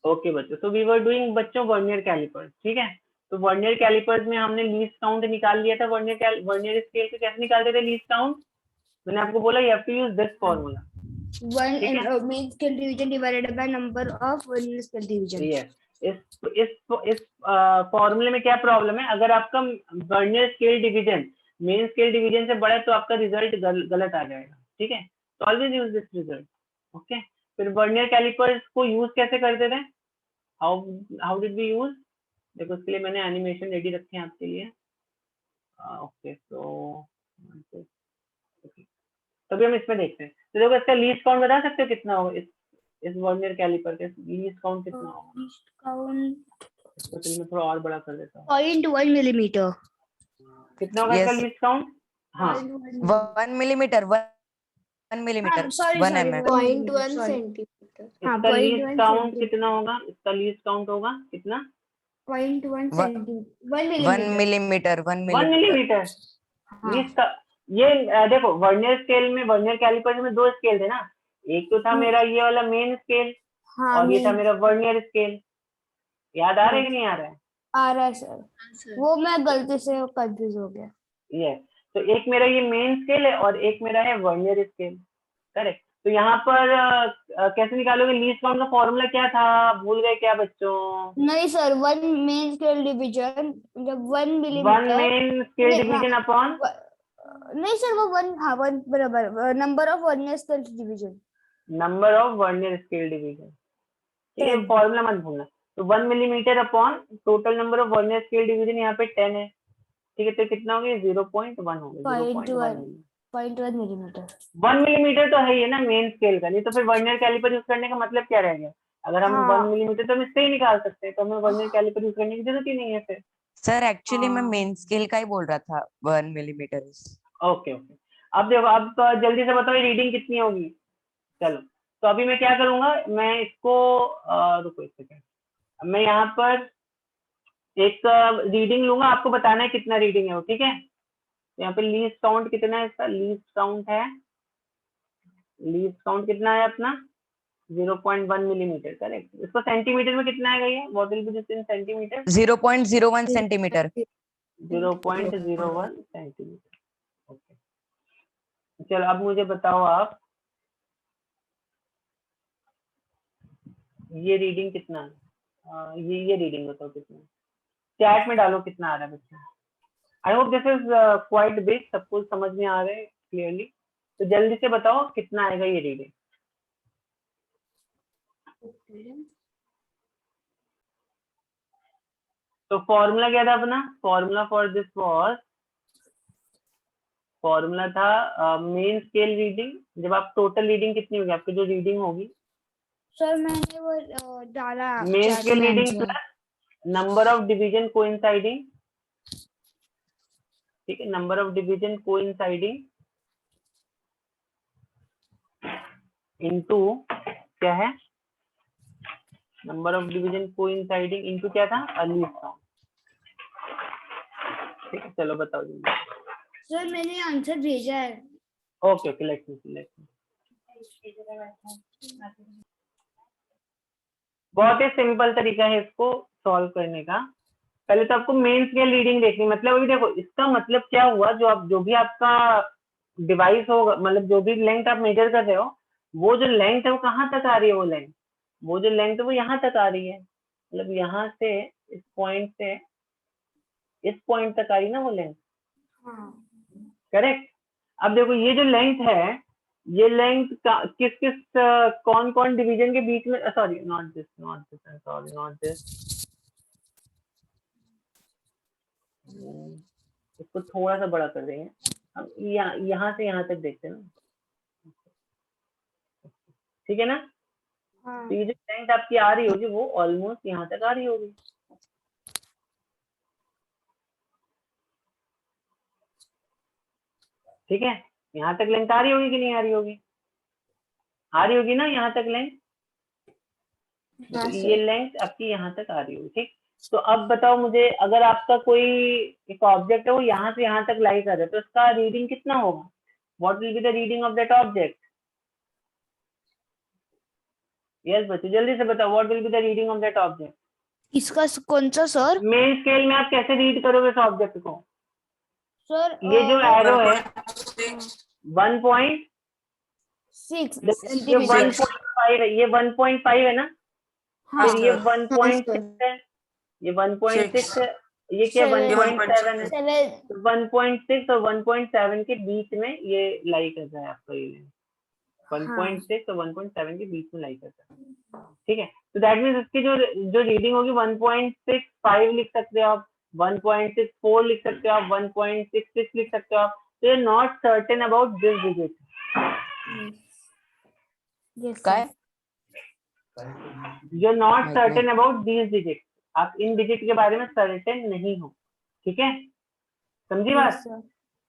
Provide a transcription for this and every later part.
Okay बच्चों, तो we were doing बच्चों वर्नियर कैलिपर्स, ठीक है। तो वर्नियर कैलिपर्स में हमने लीस्ट काउंट निकाल लिया था। वर्नियर स्केल को कैसे निकालते थे लीस्ट काउंट? मैंने आपको बोला you have to use this formula, ठीक है। Main scale division divided by number of vernier scale division. इस फॉर्मूले में क्या प्रॉब्लम है? अगर आपका vernier scale division main scale division से बड़ा है तो आपका रिजल्ट गलत आ जाएगा, ठीक है। तो always use this result, okay. फिर वर्नियर कैलिपर्स को यूज कैसे करते थे? How how did we use? देखो उसके लिए मैंने एनिमेशन रेडी रखे हैं आपके लिए। ओके, तो तभी हम इसमें देखते हैं। तो देखो इसका लीस्ट काउंट बता सकते हो कितना होगा? इस वर्नियर कैलिपर का लीस्ट काउंट कितना होगा? लीस्ट काउंट इसको चलिए मैं थोड़ा और बड़ा कर देता हूँ। 0.1 मिलीमीटर। कितना होगा इसका लीस्ट काउंट? हाँ, 1 मिलीमीटर, 1 मिलीमीटर, 1 mm। 0.1 सेंटीमीटर। इसका लीस्ट काउंट कितना होगा? इसका लीस्ट काउंट होगा कितना? 0.1 सेंटीमीटर, 1 मिलीमीटर, 1 1 मिलीमीटर। लीस्ट का ये देखो वर्नियर स्केल में, वर्नियर कैलिपर में दो स्केल थे ना। एक तो था मेरा ये वाला मेन स्केल, और ये था मेरा वर्नियर स्केल। याद आ रहा है कि नहीं आ रहा है? आ रहा है सर, वो मैं गलती से कंफ्यूज हो गया। ये तो एक मेरा ये मेन स्केल है और एक मेरा है वर्नियर स्केल, करेक्ट। तो यहाँ पर कैसे निकालोगे लीस्ट काउंट का फॉर्मूला? क्या था, भूल गए क्या बच्चों? नहीं सर, 1 मेन स्केल डिवीजन, जब 1 1 millimetre main scale division upon, नहीं सर वो 1, हाँ 1 बराबर number of vernier scale division, number of vernier scale division, ठीक है। 10। फॉर्मूला मत भूलना। तो 1 millimetre upon total number of vernier scale division यहाँ पे 10 है, ठीक है। तो कितना हो गया? 0.1 हो गया, 0.1 मिलीमीटर। 1 मिलीमीटर तो है ही है ना मेन स्केल का, नहीं तो फिर वर्नियर कैलिपर यूज करने का मतलब क्या रह गया? अगर हम 1 मिलीमीटर तो हम इससे ही निकाल सकते हैं, तो हमें वर्नियर कैलिपर यूज करने की जरूरत ही नहीं है फिर। सर एक्चुअली मैं मेन स्केल का ही बोल रहा था, 1 मिलीमीटर। Okay okay. अब देखो, अब जल्दी से बताओ रीडिंग कितनी होगी? चलो, तो अभी मैं क्या करूंगा, मैं इसको रुको एक सेकंड, मैं यहाँ पर एक रीडिंग लूंगा, आपको बताना है कितना रीडिंग है वो, ठीक है। यहाँ पे लीस्ट काउंट कितना है? इसका लीस्ट काउंट कितना है अपना? 0.1 मिलीमीटर, करेक्ट। इसको सेंटीमीटर में कितना आएगा ये? What will B this in centimetre? 0.01 centimetre. 0.01 centimetre, okay. चलो अब मुझे बताओ आप, ये रीडिंग कितना है? ये रीडिंग बताओ कितना, चैट में डालो कितना आ रहा है बच्चा। I hope this is quite big, सब कुछ समझ में आ रहा है क्लियरली। तो जल्दी से बताओ कितना आएगा ये रीडिंग। तो फॉर्मूला क्या था अपना? Formula for this was, formula था मेन स्केल रीडिंग। जब आप टोटल रीडिंग कितनी होगी आपकी जो रीडिंग होगी? सर मैंने वो डाला main scale reading plus number of division coinciding, ठीक है, number of division coinciding into क्या है? Number of division coinciding into क्या था? लीस्ट काउंट, ठीक है। चलो बताओ जल्दी। सर मैंने आंसर भेजा है। Okay okay, let's see. बहुत ही सिंपल तरीका है इसको सॉल्व करने का। पहले तो आपको मेन स्केल रीडिंग देखनी, मतलब अभी देखो इसका मतलब क्या हुआ, जो भी आपका डिवाइस होगा, मतलब जो भी लेंथ आप मेजर कर रहे हो, वो जो लेंथ है वो कहाँ तक आ रही है? वो जो लेंथ है वो यहाँ तक आ रही है, मतलब यहाँ से इस पॉइंट से इस पॉइंट तक आ रही है ना वो लेंथ, करेक्ट। अब देखो ये जो लेंथ है, ये लेंथ किस किस कौन कौन डिवीजन के बीच में, सॉरी नॉट दिस, इसको थोड़ा सा बड़ा कर देंगे। अब यहाँ से यहाँ तक देखते हैं ना, ठीक है ना। तो ये जो लेंथ आपकी आ रही होगी वो ऑलमोस्ट यहाँ तक आ रही होगी, ठीक है। यहाँ तक लेंथ आ रही होगी कि नहीं आ रही होगी? आ रही होगी ना यहाँ तक लेंथ। तो ये लेंथ आपकी यहाँ तक आ रही होगी, ठीक। तो अब बताओ मुझे, अगर आपका कोई एक ऑब्जेक्ट है वो यहाँ से यहाँ तक लाई कर रहा है, तो इसका रीडिंग कितना होगा? What will be the reading of that object? Yes बच्चे जल्दी से बताओ, what will be the reading of that object? इसका कौन सा सर? मेन स्केल में आप कैसे रीड करोगे इस ऑब्जेक्ट को? सर ये जो एरो है 1. 6 ये सेंटीमीटर। 1.5 है, ये 1.5 है ना, हाँ फिर ये सर। 1.6 है, ये 1.6 है, ये क्या 1.7 है, 7 तो 1.6 और 1.7 के बीच में ये लाई कर रहा है आपका ये 1.6 और 1.7 के बीच में लाई करता है, ठीक है। तो दैट मीन्स इसकी जो जो रीडिंग होगी 1.65 लिख सकते हो आप, 1.64 लिख सकते हो आप, 1.66 लिख सकते हो आप। तो you are not certain about this digit. Yes काय यू आर नॉट माहित सर्टेन नाही. अबाउट दीज डिजिट, आप इन डिजिट के बारे में सर्टेन नहीं हो, ठीक है, समझी बात? सर।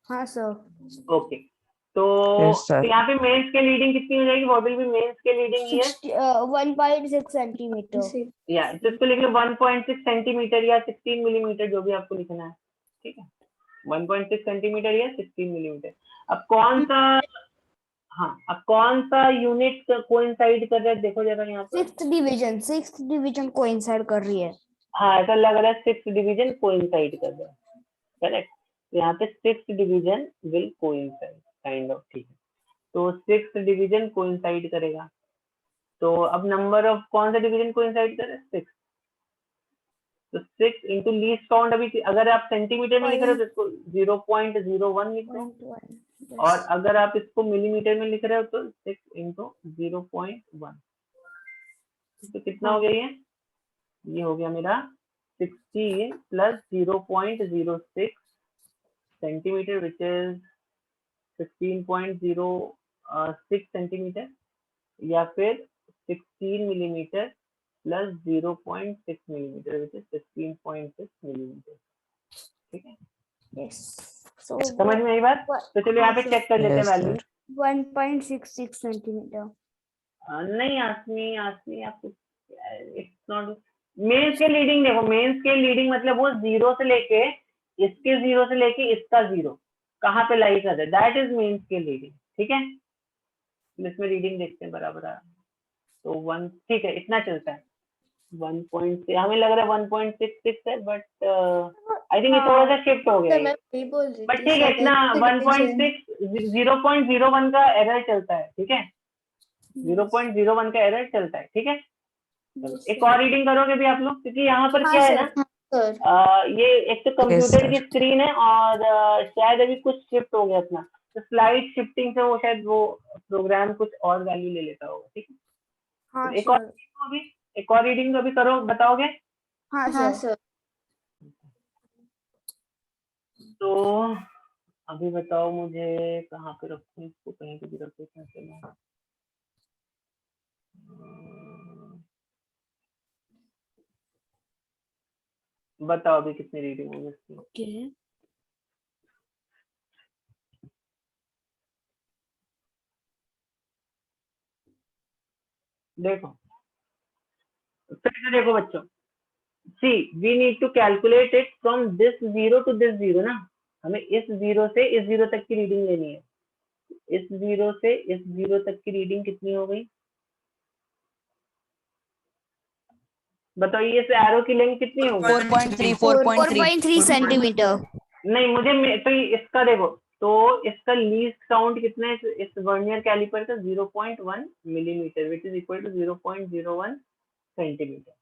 हाँ सर। ओके, तो Yes, sir. यहाँ पे मेंस के रीडिंग कितनी हो जाएगी? व्हाट विल बी मेंस के रीडिंग हियर? 1.6 सेंटीमीटर। या तो इसको लिख लो 1.6 सेंटीमीटर या 16 मिलीमीटर, जो भी आपको लिखना है, ठीक है, 1.6 सेंटीमीटर या 16 मिलीमीटर। अब कौन सा, हाँ अब कौन सा यूनिट कोइंसाइड कर रहा है देखो जरा यहाँ पर। सिक्स्थ डिवीजन कोइंसाइड कर रही है। हाँ ऐसा लग रहा है 6th डिवीजन कोइंसाइड कर रहा है, करेक्ट। यहाँ पे 6th division will coincide, kind of, ठीक है। तो 6th डिवीजन कोइंसाइड करेगा, तो अब नंबर ऑफ कौन सा डिवीजन कोइंसाइड करे? 6। तो 6 इंटू लीस्ट काउंट, अभी अगर आप सेंटीमीटर में लिख रहे हो तो इसको 0.01 लिख दो, और अगर आप इसको मिलीमीटर में लिख रहे हो तो 6 इंटू 0.1, तो कितना हो गया ये हो गया मेरा 16 plus 0.06 centimetre, which is 15.06 centimetre, या फिर 16 millimetre plus 0.6 millimetre, which is 16.6 millimetre, ठीक है। यस सो समझ में आई बात? तो चलो यहाँ पे चेक कर लेते हैं Yes, वैल्यू। sir. 1.66 सेंटीमीटर। नहीं आसमी आसमी आपको it's not main scale reading. देखो मेन स्केल रीडिंग मतलब वो जीरो से लेके इसके जीरो से लेके इसका जीरो कहाँ पे लाई कर है, that is main scale reading, ठीक है। इसमें रीडिंग देखते हैं बराबर आ, तो 1, ठीक है, इतना चलता है। 1. हमें लग रहा है 1.66 है, बट आई थिंक ये थोड़ा सा शिफ्ट हो गया है, बट ठीक है इतना 1.6 0.01 का एरर चलता है, ठीक है, 0.01 का एरर चलता है, ठीक है। चलो एक और रीडिंग करोगे भी आप लोग, क्योंकि यहाँ पर क्या है ना, ये एक तो कंप्यूटर की sir. स्क्रीन है, और शायद अभी कुछ शिफ्ट हो गया अपना, तो स्लाइड शिफ्टिंग से वो शायद वो प्रोग्राम कुछ और वैल्यू ले लेता होगा, ठीक है। हाँ तो सर। एक और रीडिंग अभी करो, बताओगे? हाँ सर। तो अभी बताओ मुझे कहाँ पे रखूँ इसको, कहीं पे भी रखो, चलो बताओ अभी कितनी रीडिंग होगी इसकी। ओके देखो फिर से देखो बच्चों, see we need to calculate it from this zero to this zero ना, हमें इस जीरो से इस जीरो तक की रीडिंग लेनी है। इस जीरो से इस जीरो तक की रीडिंग कितनी हो गई बताओ, ये एरो की लेंथ कितनी होगी? 4.3, 4.3. 4.3 सेंटीमीटर। नहीं मुझे तो इसका देखो, तो इसका लीस्ट काउंट कितना है इस वर्नियर कैलिपर का? 0.1 millimetre, which is equal to 0.01 centimetre.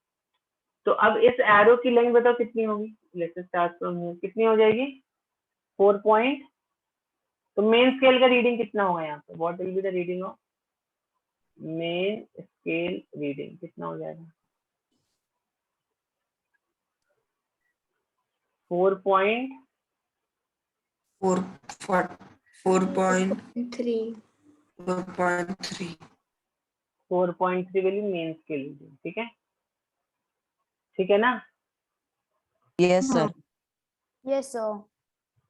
तो अब इस एरो की लेंथ बताओ कितनी होगी? लेट्स स्टार्ट फ्रॉम हियर, कितनी हो जाएगी? 4 पॉइंट। तो मेन स्केल का रीडिंग कितना होगा यहाँ पे? What will be the reading of main scale reading, कितना हो जाएगा? 4 point 4.3 4.3 will be main scale reading, ठीक है, ठीक है ना? Yes, sir. Yes sir.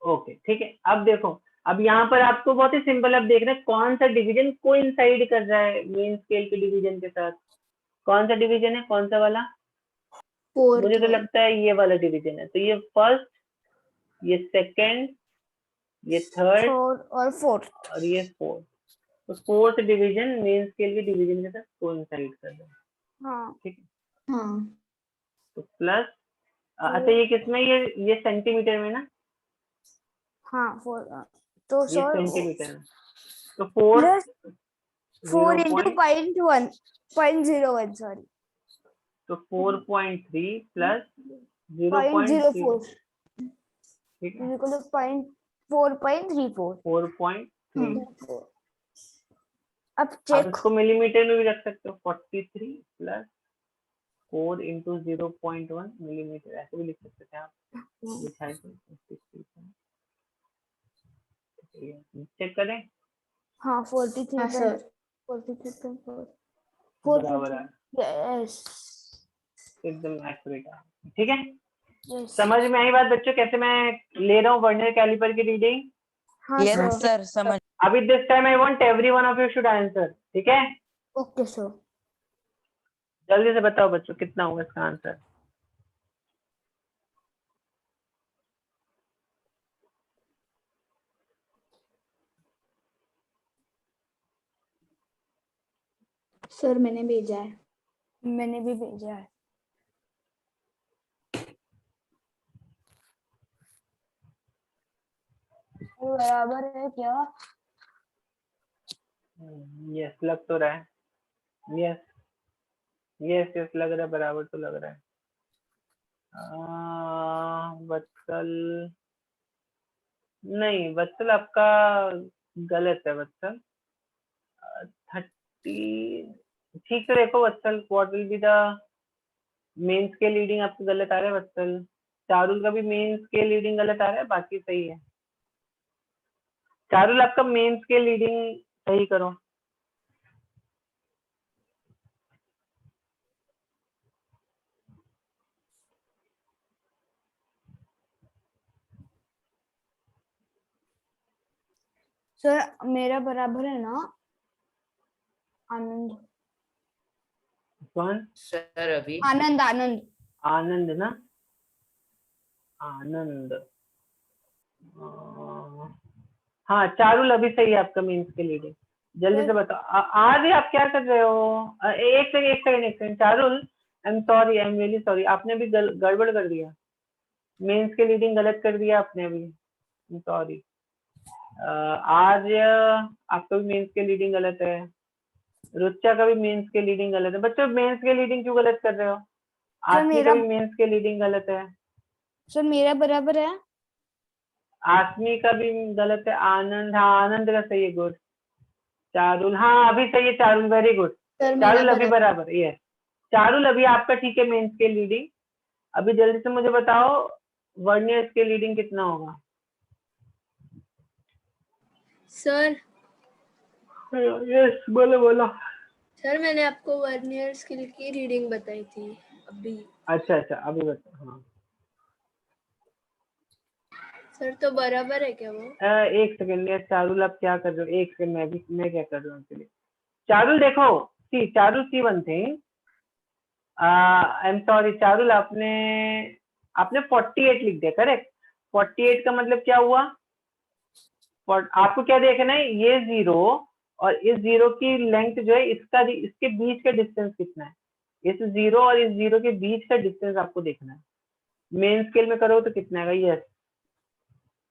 Okay ठीक है। अब देखो, अब यहाँ पर आपको बहुत ही सिंपल, अब देख रहे हैं कौन सा डिवीजन कोइंसाइड कर रहा है मेन स्केल के डिवीजन के साथ। कौन सा डिवीजन है, कौन सा वाला? मुझे तो लगता है ये वाला डिवीजन है। तो ये फर्स्ट, ये सेकंड, ये थर्ड और फोर्थ। और ये फोर्थ। तो फोर्थ डिवीजन मेन स्केल के डिवीजन के साथ कोइंसाइड कर रहा है, हाँ ठीक है। हाँ तो प्लस अच्छा ये किसमें, ये सेंटीमीटर में ना, हाँ तो ये सर सेंटीमीटर में, तो four plus 4 0 into point 0.01 sorry तो 4.3 प्लस 0.3, 0.04 ठीक है, is equal to 4.34 4.3। अब आप चेक इसको मिलीमीटर में भी रख सकते हो, 43 प्लस 4 into 0.1 मिलीमीटर, ऐसे भी लिख सकते थे आप, लिखा है तो 43। चेक करें, हाँ 43 हाँ सर 43.4 बराबर है, 43 यस एकदम एक्यूरेट है, ठीक है। यस समझ में आई बात बच्चों, कैसे मैं ले रहा हूँ वर्नियर कैलिपर की रीडिंग? हाँ यस सर सर समझ। अभी this time I want every one of you should answer, ठीक है। ओके सर जल्दी से बताओ बच्चों कितना होगा इसका आंसर। सर मैंने भेजा है। मैंने भी भेजा है ये बराबर है क्या यस लग तो रहा है, यस यस यस लग रहा है, बराबर तो लग रहा है। वत्सल, नहीं वत्सल आपका गलत है वत्सल। 30, ठीक से देखो Vatsal, what will be the mains के लीडिंग आपका गलत आ रहा है वत्सल। चारुल का भी मेंस के लीडिंग गलत आ रहा है, बाकी सही है। चारुल आपका मेंस के लीडिंग सही करो। सर मेरा बराबर है ना आनंद कौन? सर अभी आनंद आनंद आनंद ना, आनंद, अ, हाँ चारुल अभी सही है आपका मेंस के लीडिंग। जल्दी से बताओ आज ही आप क्या कर रहे हो? एक second Charul, I am sorry, I am really sorry, आपने भी गड़बड़ कर दिया, मेंस के लीडिंग गलत कर दिया आपने अभी, सॉरी। आज आपका भी मेंस के लीडिंग गलत है, रुचा का भी मेंस के लीडिंग गलत है। बच्चों मेंस के लीडिंग क्यों गलत कर रहे हो? आसमी का भी मेंस के लीडिंग गलत है, सर मेरा बराबर है आसमी का भी गलत है, आनंद, हाँ आनंद का सही है, गुड। चारुल, हाँ अभी सही है चारुल, वेरी गुड। सर मेरा चारुल अभी बराबर बराबर, यस चारुल अभी आपका ठीक है मेंस के लीडिंग। अभी जल्दी से मुझे बताओ वर्नियर के लीडिंग कितना होगा? सर यस बोलो बोलो। सर मैंने आपको वर्नियर स्केल की रीडिंग बताई थी अभी। अच्छा अच्छा अभी बताओ, हाँ। सर तो बराबर है क्या वो? एक सेकंड यार चारुल, आप क्या कर रहे हो? एक सेकंड, मैं क्या कर रहा हूँ एक्चुअली। चारुल देखो, see Charul, see one thing, I am sorry Charul, आपने आपने 48 लिख दिया, करेक्ट। 48 का मतलब क्या हुआ? आपको क्या देखना है, ये जीरो और इस जीरो की लेंथ जो है, इसका इसके बीच का डिस्टेंस कितना है, इस जीरो और इस जीरो के बीच का डिस्टेंस आपको देखना है। मेन स्केल में करो तो कितना है? यस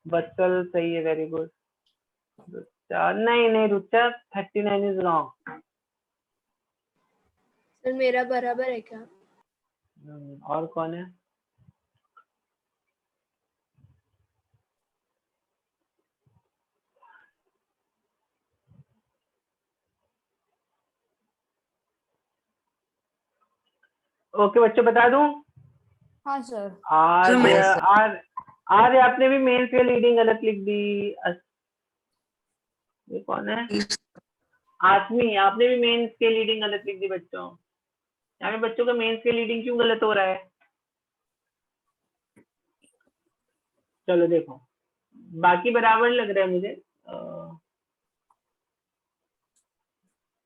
बच्चल सही है, वेरी गुड। नहीं नहीं रुचा, 39 इज रॉन्ग। सर मेरा बराबर है क्या? और कौन है? ओके बच्चों बता दूं, हाँ सर आज Yes, sir. आज आज आपने भी मेन स्केल रीडिंग गलत लिख दी। ये कौन है? आसमी, आपने भी मेन स्केल रीडिंग गलत लिख दी बच्चों। यहाँ पे बच्चों का मेन स्केल रीडिंग क्यों गलत हो रहा है? चलो देखो, बाकी बराबर लग रहा है मुझे,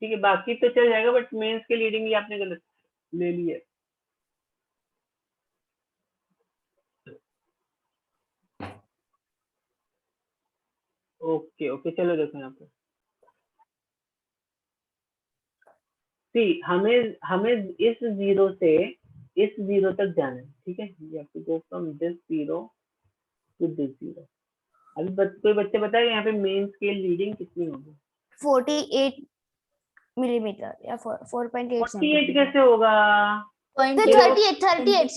ठीक है बाकी तो चल जाएगा, बट मेंस के रीडिंग ही आपने गलत ले ली है। ओके ओके चलो देखो यहाँ पे, सी हमें हमें इस जीरो से इस जीरो तक जाना है, ठीक है। You have to go from this zero to this zero. अभी कोई बच्चे बताए यहाँ पे मेन स्केल रीडिंग कितनी होगी? 48 मिलीमीटर या 4.8 48 सेंटीमीटर। कैसे होगा? तो 38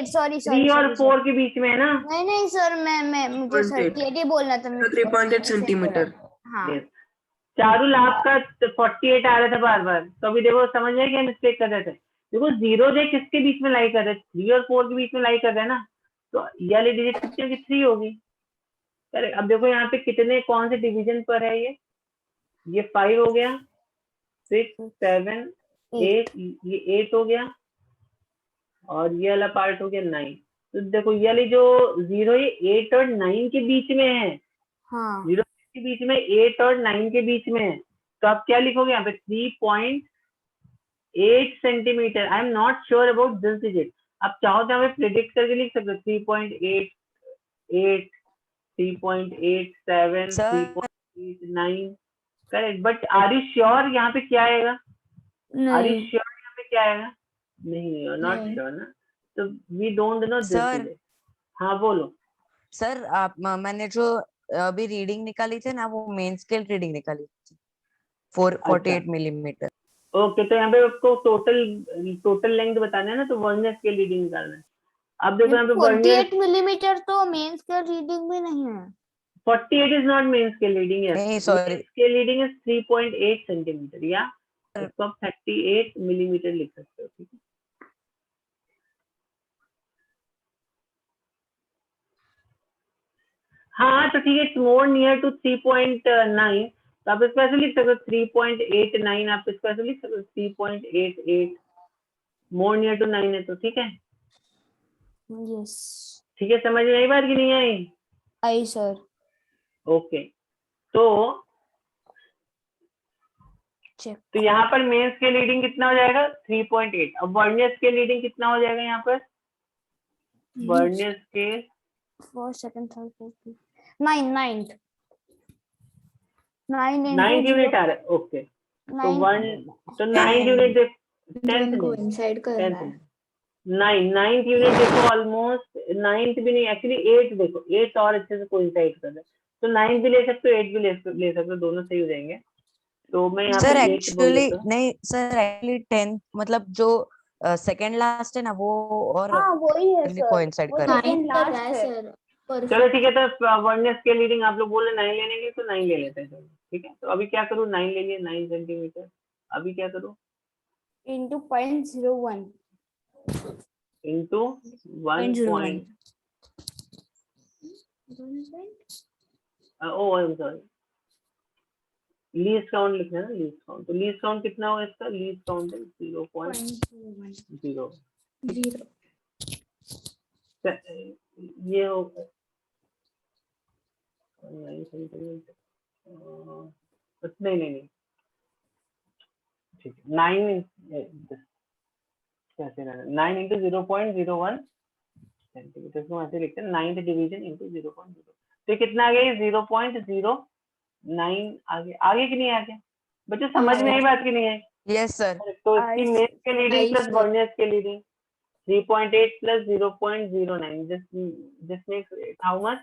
सॉरी 3 और 4 के बीच में है ना? नहीं सर, मैं मुझे 38 ही बोलना था। 3.8 सेंटीमीटर। हाँ Yes. चारुल आपका 48 आ रहा था बार बार, तो अभी देखो समझ में क्या मिस्टेक कर रहे थे। देखो जीरो जो किसके बीच में लाई कर रहे, 3 और 4 के बीच में लाई कर रहे हैं ना, तो ये वाली डिजिट कितनी होगी? 3 होगी। अरे अब देखो यहाँ पे कितने कौन से डिवीजन पर है ये 5 हो गया, 6 7 8, ये 8 हो गया, और ये वाला पार्ट हो गया 9। तो देखो ये वाली जो जीरो ये 8 और 9 के बीच में है। हाँ जीरो के बीच में 8 और 9 के बीच में है, तो आप क्या लिखोगे यहाँ पे? 3.8 centimetre. I am not sure about this digit. आप चाहो तो यहाँ पे प्रिडिक्ट करके लिख सकते हो 3.88, 3.87, Sir. 3.89, correct. But are you sure यहाँ पे क्या आएगा? आर यू नहीं श्योर यहाँ पे क्या आएगा? नहीं, यू आर नॉट नहीं। श्योर ना, तो we don't know this Sir. Digit. हाँ बोलो। सर आप मैंने जो अभी रीडिंग निकाली थी ना, वो मेन स्केल रीडिंग निकाली थी 48 मिलीमीटर। ओके, तो यहाँ पे आपको टोटल लेंथ बताना है ना, तो वर्नियर स्केल रीडिंग निकालना है। अब देखो यहाँ पे वर्नियर 48 मिलीमीटर तो मेन स्केल रीडिंग भी नहीं है। 48 is not main scale reading, yes. नहीं, sorry. Main scale reading is 3.8 centimetre, या इसको आप 38 मिलीमीटर लिख सकते हो, ठीक है। हाँ तो ठीक है, इट्स मोर नियर टू 3.9, तो आप इसको ऐसे लिख सकते हो 3.89, आप इसको ऐसे लिख सकते हो 3.88, मोर नियर टू 9 है तो ठीक है। यस ठीक है, समझ में आई बात कि नहीं आई? आई सर। ओके, तो यहाँ पर मेन स्केल रीडिंग कितना हो जाएगा? 3.8। अब वर्नियर स्केल रीडिंग कितना हो जाएगा यहाँ पर? Vernier scale first second third fourth 9 9 unit आ रहा है, ओके। तो 9 यूनिट 10th कोइंसाइड कर रहा है। 9th यूनिट देखो, ऑलमोस्ट 9th भी नहीं, एक्चुअली 8 देखो, 8 और अच्छे से कोइंसाइड कर रहा है, तो 9 भी ले सकते हो, 8 भी ले सकते हो, दोनों सही हो जाएंगे। तो मैं यहाँ सर पे 8 बोल एक्चुअली देता हूँ। नहीं सर, एक्चुअली 10 मतलब जो सेकंड लास्ट है ना, वो और हाँ वही है सर, कोइंसाइड वो कर रहा है। second 9 कर last रहा है है। सर। चलो परफेक्ट। ठीक है, तो वर्नियर स्केल रीडिंग आप लोग बोले 9 लेने के लिए, तो 9 ले लेते हैं, चलो ठीक है। तो अभी क्या करूँ? 9 ले लिए, 9 सेंटीमीटर। अभी क्या करूँ? into 0.01 into 1 point, oh I am sorry, least count लिखना है ना, लीस्ट काउंट। तो लीस्ट काउंट कितना होगा इसका? लीस्ट काउंट है 0.0। 0। ये होगा 9 सेंटीमीटर, नहीं ठीक है, 9 कैसे रहना, 9 इंटू 0.01 सेंटीमीटर को ऐसे लिखते हैं, 9th डिवीजन इंटू 0.0। तो कितना आ गया? 0.09। आगे कि नहीं आगे? बच्चों समझ में आई बात की नहीं है? Yes sir. तो इसकी main scale reading I plus sir. Vernier scale reading 3.8 plus 0.09, this makes it how much?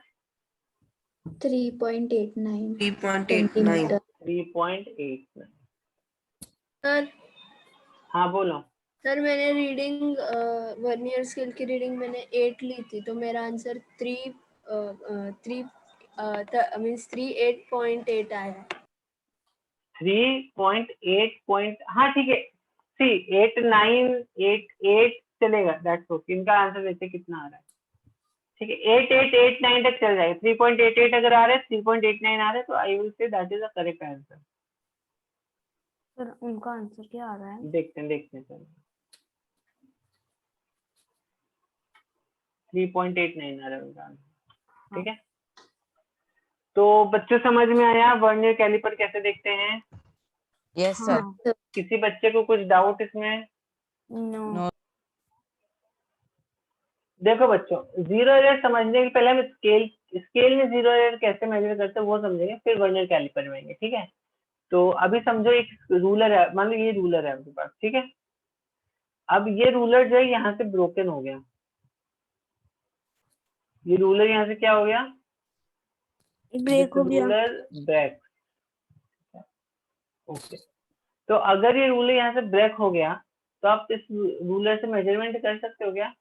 3.89 3.89 centimetre. 3.89। Sir हाँ बोलो। सर मैंने रीडिंग वर्नियर स्केल की रीडिंग मैंने 8 ली थी, तो मेरा आंसर 38.8 आया है। 3.8 हाँ ठीक है, सी 8 9 8 8 चलेगा, दैट्स ओके। इनका आंसर देखते कितना आ रहा है, ठीक है। 8 8 8 9 तक चल जाएगा। 3.88 अगर आ रहा है, 3.89 आ रहा है, तो I will say that is the correct answer. Sir उनका आंसर क्या आ रहा है? देखते हैं चलो। 3.89 आ रहा है उनका आंसर, ठीक है। तो बच्चों समझ में आया वर्नियर कैलिपर कैसे देखते हैं? Yes sir. हाँ किसी बच्चे को कुछ डाउट इसमें? नो देखो बच्चों, जीरो एरर समझने के पहले हम स्केल में जीरो एरर कैसे मेजर करते हैं वो समझेंगे, फिर वर्नियर कैलिपर में आएंगे, ठीक है। तो अभी समझो एक रूलर है, मान लो ये रूलर है आपके पास, ठीक है। अब ये रूलर जो है यहाँ से ब्रोकन हो गया, ये रूलर यहाँ से क्या हो गया, ब्रेक हो गया। Ruler break. ओके, तो अगर ये रूलर यहाँ से ब्रेक हो गया तो आप इस रूलर से मेजरमेंट कर सकते हो क्या?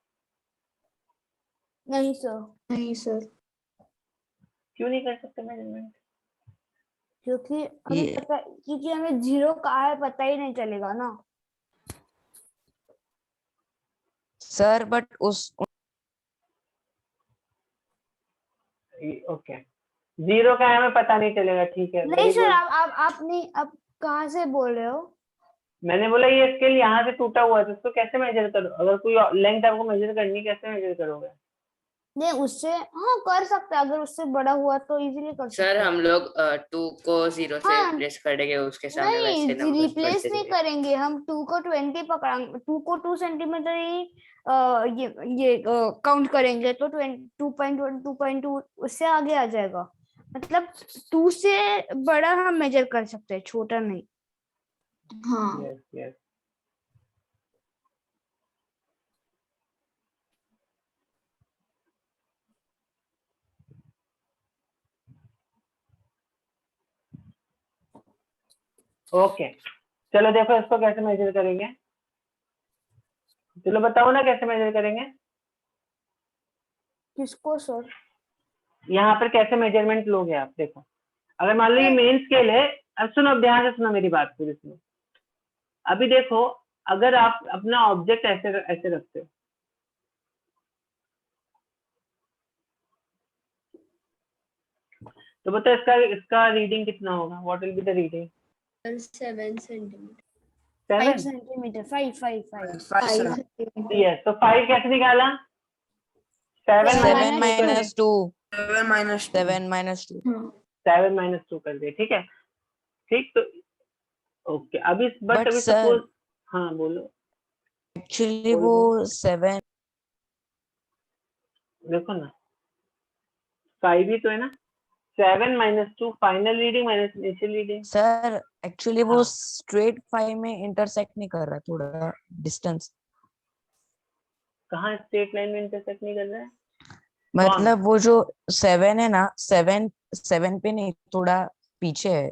नहीं सर, नहीं सर। क्यों नहीं कर सकते मेजरमेंट? क्योंकि हमें ये पता, क्योंकि हमें जीरो कहाँ है पता ही नहीं चलेगा ना। सर बट उस ओके, जीरो का है हमें पता नहीं चलेगा, ठीक है, नहीं वेरी सर, गुड। आप नहीं, आप कहाँ से बोल रहे हो? मैंने बोला ये स्केल यहाँ से टूटा हुआ है तो उसको कैसे मेजर करो, अगर कोई लेंथ आपको मेजर करनी, कैसे मेजर करोगे? नहीं उससे, हाँ कर सकते हैं, अगर उससे बड़ा हुआ तो इजीली कर सकते सर हैं। हम लोग 2 को 0 से हाँ, रिप्लेस करेंगे, उसके सामने नहीं वैसे नंबर्स रिप्लेस बढ़ते नहीं जाएंगे। करेंगे हम, 2 को 20 पकड़ांगे, 2 को 2 सेंटीमीटर ही ये काउंट करेंगे तो 2.1 2.2 उससे आगे आ जाएगा। मतलब 2 से बड़ा हम मेजर कर सकते हैं, छोटा नहीं। हाँ यस यस, ओके। चलो देखो इसको कैसे मेजर करेंगे, चलो बताओ ना कैसे मेजर करेंगे। किसको सर? यहाँ पर कैसे मेजरमेंट लोगे आप, देखो अगर मान लो ये मेन स्केल है, अब सुनो, अब ध्यान से सुनो मेरी बात पूरी सुनो। अभी देखो, अगर आप अपना ऑब्जेक्ट ऐसे ऐसे रखते हो, तो बताओ इसका इसका रीडिंग कितना होगा, what will be the reading? 7 centimetre. 5 7। Centimetre, 5 5 5 5 5 centimetre. Yes, तो 5 कैसे निकाला? 7 7 minus 2 7 minus 2. 7 minus 2 हाँ 7 माइनस 2 कर दिया, ठीक है। ठीक, तो ओके, अभी बट बट अभी सर सपोज, हाँ बोलो एक्चुअली बोलो वो बोलो। 7 देखो ना, 5 ही तो है ना, 7 minus 2 final reading minus initial reading. Sir actually वो हाँ। स्ट्रेट 5 में इंटरसेक्ट नहीं कर रहा, थोड़ा डिस्टेंस, कहाँ स्ट्रेट लाइन में इंटरसेक्ट नहीं कर रहा है? मतलब वो जो 7 है ना, 7 पे नहीं, थोड़ा पीछे है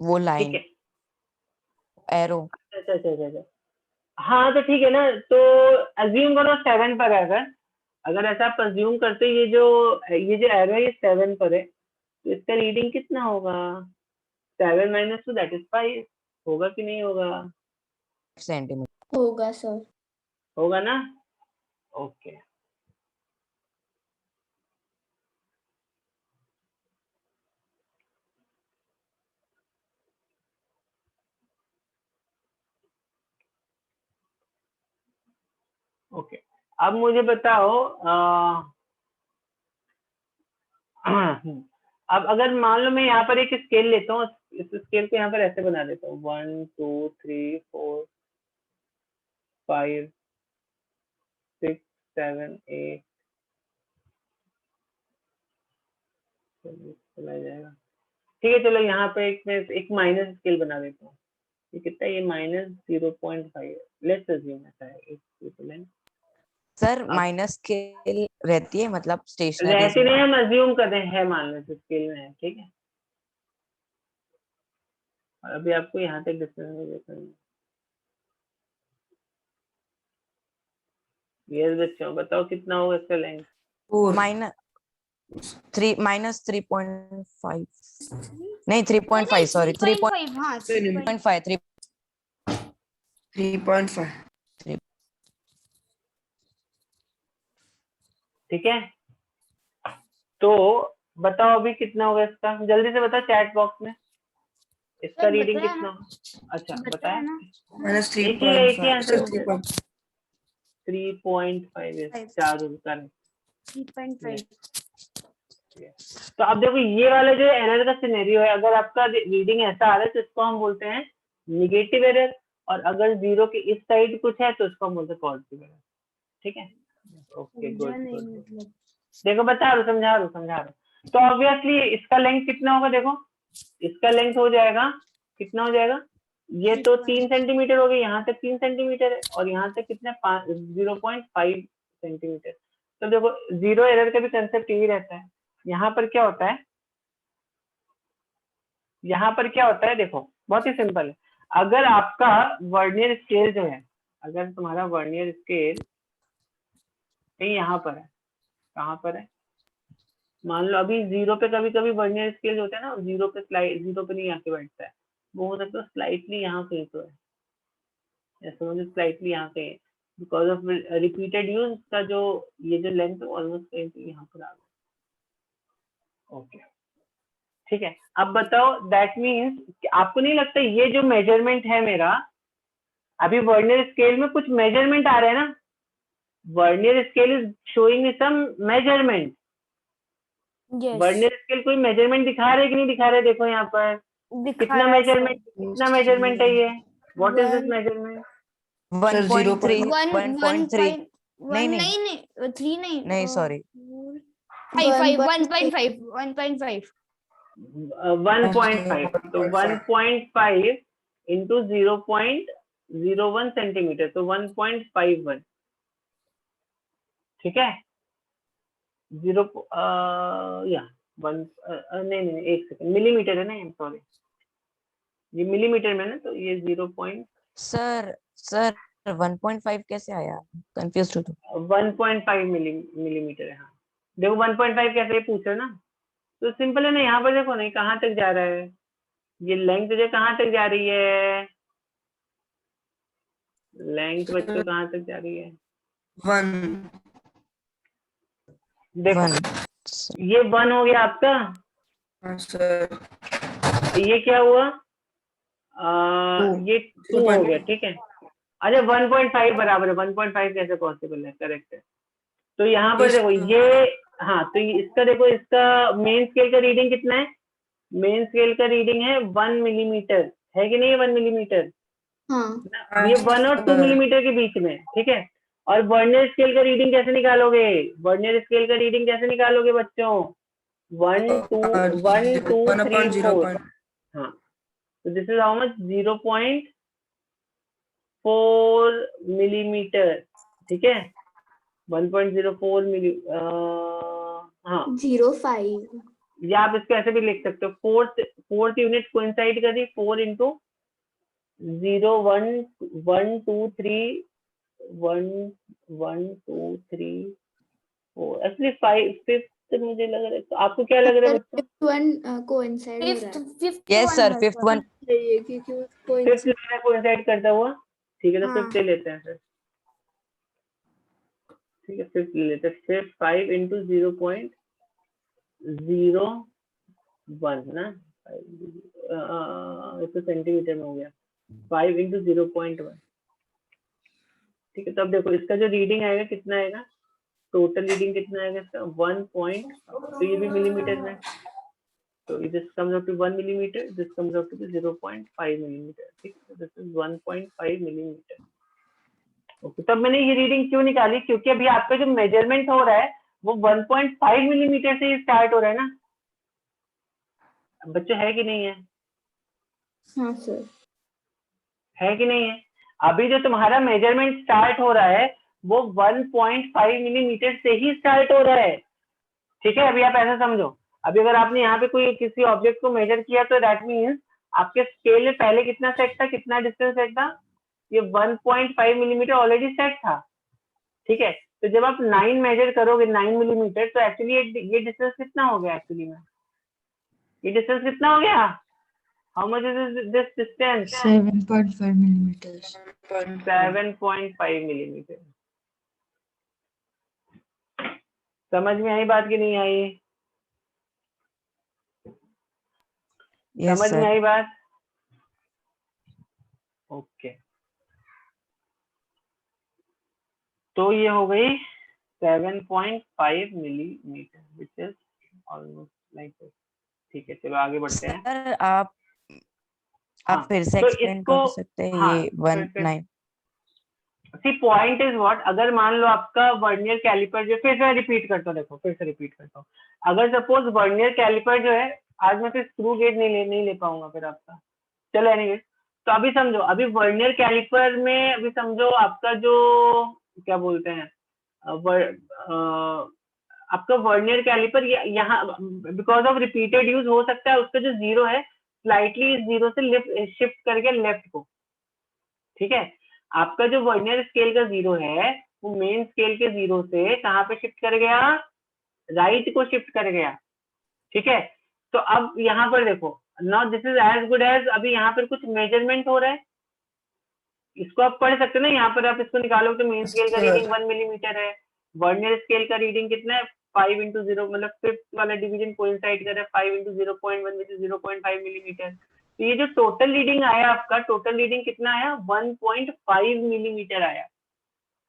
वो ठीक लाइन है, एरो। अच्छा अच्छा अच्छा अच्छा, हाँ तो ठीक है ना, तो अज्यूम करो 7 पर है, अगर अगर ऐसा आप अज्यूम करते, ये जो एरो है ये 7 पर है, तो इसका रीडिंग कितना होगा? 7 माइनस 2 दैट इज 5, होगा कि नहीं होगा? सेंटीमीटर। होगा सर। होगा ना, ओके। ओके, अब मुझे बताओ, अब अगर मान लो मैं यहाँ पर एक स्केल लेता हूँ, इस स्केल को यहाँ पर ऐसे बना देता हूँ, 1 2 3 4 5 6 7 8, चला जाएगा, ठीक है। चलो यहाँ पे एक माइनस स्केल बना देता हूँ, ये कितना है, ये -0.5, लेट्स अज्यूम ऐसा है एक इक्विवेलेंट। सर अब माइनस स्केल रहती है, मतलब स्टेशनरीज रहती में। नहीं, हम अज्यूम कर रहे हैं मान लो स्केल में है, ठीक है। और अभी आपको यहाँ तक डिस्टेंस में देखना है। यस बच्चों, बताओ कितना होगा इसका लेंथ? 4. माइनस 3.5 नहीं 3.5, सॉरी 3.5, हाँ 3.5 3.5. ठीक है, तो बताओ अभी कितना होगा इसका, जल्दी से बताओ चैट बॉक्स में, इसका सर रीडिंग बताया कितना ना, होगा? अच्छा बताया बताया, ना। Minus एक ही 3.5. आंसर Sir, मुझे, 3.5. 3.5 4 का नहीं। 3.5। तो अब देखो ये वाला जो एरर का सिनेरियो है, अगर आपका रीडिंग ऐसा आ रहा है तो इसको हम बोलते हैं निगेटिव एरर, और अगर जीरो के इस साइड कुछ है तो इसको हम बोलते हैं पॉजिटिव एरर, ठीक है। ओके गुड नहीं गुड, मतलब देखो बता रहा हूँ, समझा रहा हूँ। तो ऑब्वियसली इसका लेंथ कितना होगा, देखो इसका लेंथ हो जाएगा, कितना हो जाएगा, ये तो 3 सेंटीमीटर हो गई, यहाँ तक 3 सेंटीमीटर है, और यहाँ तक कितना 0.5 सेंटीमीटर। तो देखो जीरो एरर का भी कंसेप्ट यही रहता है। यहाँ पर क्या होता है, यहाँ पर क्या होता है, देखो बहुत ही सिंपल है। अगर आपका वर्नियर स्केल जो है, अगर तुम्हारा वर्नियर स्केल कहीं यहाँ पर है, कहाँ पर है, मान लो अभी जीरो पे, कभी कभी वर्नियर स्केल होता है ना, जीरो पे जीरो पे नहीं आके बैठता है, वो हो सकता है स्लाइटली यहाँ कहीं तो है, ऐसा मुझे स्लाइटली यहाँ कहीं, बिकॉज ऑफ रिपीटेड यूज का जो ये जो लेंथ ऑलमोस्ट कहीं तो यहाँ पर आ गया। ओके ठीक है, अब बताओ दैट मीन्स आपको नहीं लगता ये जो मेजरमेंट है मेरा, अभी वर्नियर स्केल में कुछ मेजरमेंट आ रहा है ना, vernier scale is showing me some measurement, yes vernier scale कोई मेजरमेंट दिखा रहे कि नहीं दिखा रहे, देखो यहाँ पर कितना मेजरमेंट है ये, what is this measurement, 1.3 one 1.3 नहीं नहीं नहीं 3 नहीं नहीं सॉरी 1.5 1.5, तो 1.5 इंटू 0.01 सेंटीमीटर, तो 1.51, ठीक है, जीरो या वन नहीं एक सेकंड, मिलीमीटर है ना, सॉरी ये मिलीमीटर में ना, तो ये 0.1.5 सर 1.5 कैसे आया, कंफ्यूज हूँ तो। मिलीमीटर है। हाँ देखो 1.5 कैसे, ये पूछ रहे ना, तो सिंपल है ना, यहाँ पर देखो नहीं कहाँ तक जा रहा है, ये लेंथ जो कहाँ तक जा रही है, लेंथ बच्चों कहाँ तक जा रही है, 1 देखो 1 ये 1 हो गया आपका, हाँ सर ये क्या हुआ, Two. ये 2 हो गया, ठीक है। अच्छा 1.5 बराबर है, 1.5 कैसे पॉसिबल है, करेक्ट है। तो यहाँ पर देखो ये, हाँ तो इसका देखो, इसका मेन स्केल का रीडिंग कितना है, मेन स्केल का रीडिंग है 1 मिलीमीटर, है कि नहीं, 1 मिलीमीटर, हाँ ये 1 और 2 मिलीमीटर के बीच में, ठीक है। और वर्नियर स्केल का रीडिंग कैसे निकालोगे, वर्नियर स्केल का रीडिंग कैसे निकालोगे बच्चों, 1 2 1 2 3 4, हाँ तो this is how much, 0.4 millimetre, ठीक है, 1.04 मिली, हाँ 0.5 या आप इसको ऐसे भी लिख सकते हो, फोर्थ यूनिट कोइंसाइड कर रही, 4 इंटू 0 1 1 2 3 1 1 2 3 4, एक्चुअली 5 फिफ्थ मुझे लग रहा है, तो आपको क्या लग रहा है बच्चों, वन कोइंसाइड हो रहा है। Fifth yes sir fifth one चाहिए क्योंकि वो फिफ्थ लग रहा है कोइंसाइड करता हुआ, ठीक है, तो हाँ। फिफ्थ ले लेते हैं सर, ठीक है, फिफ्थ ले लेते हैं, फिफ्थ 5 इंटू 0.01 ना, तो सेंटीमीटर में हो गया, 5 इंटू 0.1, ठीक है। तो अब देखो इसका जो रीडिंग आएगा कितना आएगा, टोटल रीडिंग कितना आएगा इसका 1 पॉइंट, तो ये भी मिलीमीटर में, तो this comes up to 1 millimetre, this comes up to 0.5 millimetre, ठीक है, दिस इज 1.5 मिलीमीटर। ओके, तब मैंने ये रीडिंग क्यों निकाली, क्योंकि अभी आपका जो मेजरमेंट हो रहा है वो 1.5 मिलीमीटर से ही स्टार्ट हो रहा है ना बच्चों, है कि नहीं है, हाँ सर है कि नहीं है। अभी जो तुम्हारा मेजरमेंट स्टार्ट हो रहा है वो 1.5 मिलीमीटर से ही स्टार्ट हो रहा है, ठीक है। अभी आप ऐसा समझो, अभी अगर आपने यहाँ पे कोई किसी ऑब्जेक्ट को मेजर किया तो दैट मीन्स आपके स्केल में पहले कितना सेट था, कितना डिस्टेंस सेट था, ये 1.5 मिलीमीटर ऑलरेडी सेट था, ठीक है। तो जब आप 9 मेजर करोगे 9 मिलीमीटर, तो एक्चुअली ये डिस्टेंस कितना हो गया, एक्चुअली में ये डिस्टेंस कितना हो गया, how much is this distance, 7.5 millimeters. 7.5 millimetre. समझ में आई बात कि नहीं आई, यस समझ में सर आई बात, ओके। तो ये हो गई 7.5 millimetre, which is almost like this, ठीक है। चलो आगे बढ़ते हैं। सर आप हाँ, फिर से तो एक्सप्लेन इसको, कर सकते हैं हाँ, ये 1.9 सी पॉइंट इज व्हाट, अगर मान लो आपका वर्नियर कैलिपर जो, फिर से रिपीट करता हूँ, देखो फिर से रिपीट करता हूँ, अगर सपोज वर्नियर कैलिपर जो है आज मैं फिर स्क्रू गेज नहीं ले पाऊंगा फिर आपका। चलो एनीवे, तो अभी समझो, अभी वर्नियर कैलिपर में अभी समझो आपका जो क्या बोलते हैं आपका वर्नियर कैलिपर यहाँ बिकॉज ऑफ रिपीटेड यूज हो सकता है उसका जो जीरो है स्लाइटली इस जीरो से लिफ्ट शिफ्ट करके लेफ्ट को। ठीक है, आपका जो वर्नियर स्केल का जीरो है वो मेन स्केल के जीरो से कहाँ पे शिफ्ट कर गया, राइट को शिफ्ट कर गया। ठीक है, तो अब यहाँ पर देखो, now this is as good as, अभी यहाँ पर कुछ मेजरमेंट हो रहा है, इसको आप पढ़ सकते हो ना, यहाँ पर आप इसको निकालो तो मेन स्केल का रीडिंग 1 मिलीमीटर है, वर्नियर स्केल का रीडिंग कितना है 5 into 0, मतलब फिफ्थ वाला डिवीजन कोइंसाइड कर रहा है 5 into 0.1 which is 0.5 मिलीमीटर। तो ये जो टोटल रीडिंग आया आपका, टोटल रीडिंग कितना आया 1.5 मिलीमीटर आया।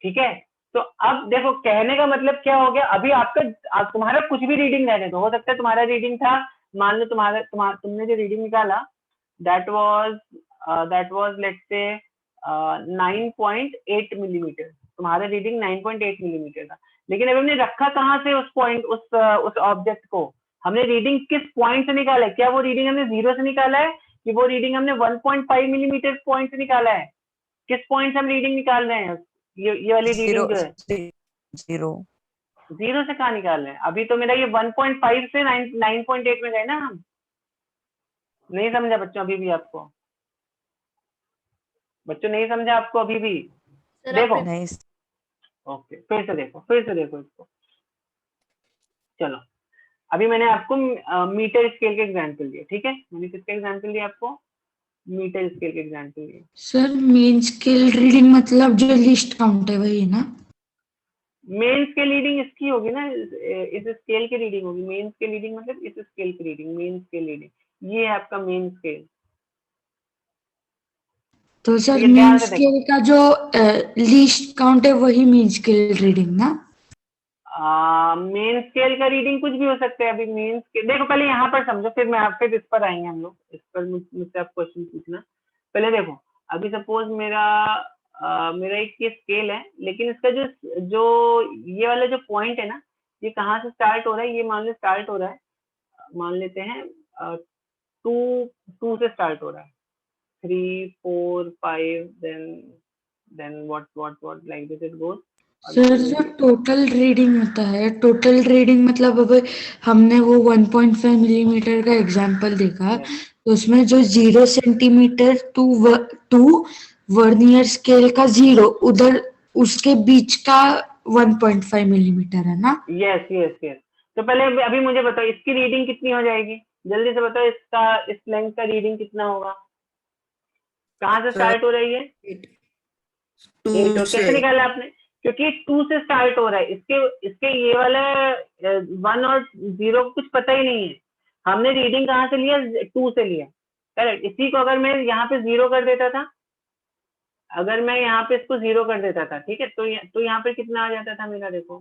ठीक है, तो अब देखो कहने का मतलब क्या हो गया, अभी आपका तुम्हारा कुछ भी रीडिंग रहने दो, हो सकता है तुम्हारा रीडिंग था, मान लो तुमने जो रीडिंग निकाला that was let's say 9.8 millimetre, तुम्हारा रीडिंग 9.8 मिलीमीटर था, लेकिन अभी हमने रखा कहाँ से उस पॉइंट उस ऑब्जेक्ट को, हमने रीडिंग किस पॉइंट से निकाला है, क्या वो रीडिंग हमने जीरो से निकाला है कि वो रीडिंग हमने 1.5 मिलीमीटर पॉइंट से निकाला है, किस पॉइंट से हम रीडिंग निकाल रहे हैं, ये वाली रीडिंग जो है जीरो से कहाँ निकाल रहे हैं, अभी तो मेरा ये 1.5 से 9.8 में गए ना हम। नहीं समझा बच्चों अभी भी आपको, बच्चों नहीं समझा आपको अभी भी? देखो ओके, फिर से देखो इसको। चलो अभी मैंने आपको मीटर स्केल के एग्जांपल दिए, ठीक है, मैंने किसके एग्जांपल दिए आपको, मीटर स्केल के एग्जांपल दिए। सर मेन स्केल रीडिंग मतलब जो लिस्ट काउंट है वही ना? मेन स्केल रीडिंग इसकी होगी ना, इस स्केल की रीडिंग होगी, मेन स्केल रीडिंग मतलब इस स्केल की रीडिंग, मेन स्केल रीडिंग ये है आपका मेन स्केल। तो सर ठीक है, मेन ध्यान से देखो, स्केल का जो लिस्ट काउंट है वही मेन स्केल रीडिंग ना? मेन स्केल का रीडिंग कुछ भी हो सकता है। अभी मेन स्केल देखो, पहले यहाँ पर समझो, फिर इस पर आएंगे हम लोग, इस पर मुझसे आप क्वेश्चन पूछना। पहले देखो, अभी सपोज मेरा एक ये स्केल है, लेकिन इसका जो जो ये वाला जो पॉइंट है ना, ये कहाँ से स्टार्ट हो रहा है, ये मान लो स्टार्ट हो रहा है, मान लेते हैं 2 से स्टार्ट हो रहा है, 3 4 5 then what like this it goes. Sir जो टोटल रीडिंग होता है, टोटल रीडिंग मतलब अब हमने वो 1.5 मिलीमीटर का एग्जांपल देखा, तो उसमें जो 0 सेंटीमीटर टू वर्नियर स्केल का 0 उधर उसके बीच का 1.5 मिलीमीटर है ना? Yes yes yes. तो पहले अभी मुझे बताओ इसकी रीडिंग कितनी हो जाएगी, जल्दी से बताओ, इस लेंथ का रीडिंग कितना होगा, कहाँ से स्टार्ट हो रही है? 8। और कैसे निकाला आपने? क्योंकि 2 से स्टार्ट हो रहा है, इसके ये वाला 1 और 0 कुछ पता ही नहीं है, हमने रीडिंग कहाँ से लिया, 2 से लिया, करेक्ट। इसी को अगर मैं यहाँ पे 0 कर देता था, अगर मैं यहाँ पे इसको 0 कर देता था, ठीक है, तो यहाँ पे कितना आ जाता था मेरा, देखो,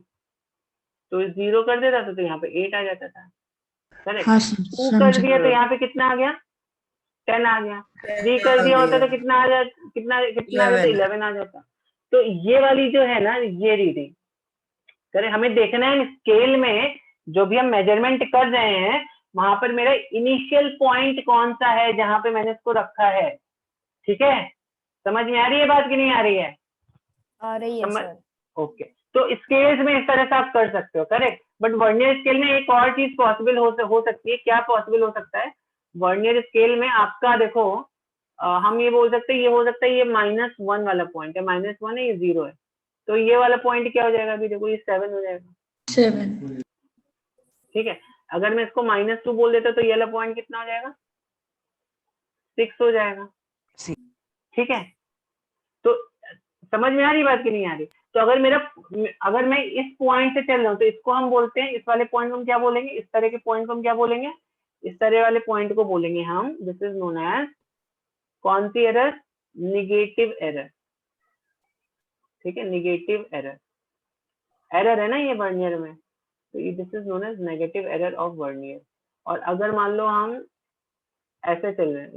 तो 0 कर देता था तो यहाँ पे 8 आ जाता था, करेक्ट। हाँ 2 कर दिया तो यहाँ पे कितना आ गया, 10 आ गया। 3 कर दिया होता तो कितना आ जाता, कितना आ जाता, 11 आ जाता। तो ये वाली जो है ना, ये रीडिंग करें, हमें देखना है स्केल में जो भी हम मेजरमेंट कर रहे हैं वहां पर मेरा इनिशियल पॉइंट कौन सा है जहां पे मैंने इसको रखा है। ठीक है, समझ में आ रही है बात कि नहीं आ रही है? आ रही है सर। ओके, तो स्केल्स में इस तरह से आप कर सकते हो, करेक्ट। बट वर्नियर स्केल में एक और चीज पॉसिबल हो सकती है, क्या पॉसिबल हो सकता है वर्नियर स्केल में आपका, देखो हम ये बोल सकते हैं, ये हो सकता है ये -1 वाला पॉइंट है, -1 है, ये 0 है, तो ये वाला पॉइंट क्या हो जाएगा, अभी देखो ये 7 हो जाएगा, 7। ठीक है। अगर मैं इसको -2 बोल देता तो ये वाला पॉइंट कितना हो जाएगा, 6 हो जाएगा, ठीक है। तो समझ में आ रही बात कि नहीं आ रही? तो अगर मैं इस पॉइंट से चल रहा हूँ तो इसको हम बोलते हैं, इस वाले पॉइंट को हम क्या बोलेंगे, इस तरह के पॉइंट को हम क्या बोलेंगे, इस तरह वाले पॉइंट को बोलेंगे हम, दिस इज नोन एज कौन सी एरर, निगेटिव एरर, ठीक है, निगेटिव एरर, एरर है ना ये वर्नियर में, तो this is known as negative error of vernier. और अगर मान लो हम ऐसे चल रहे हैं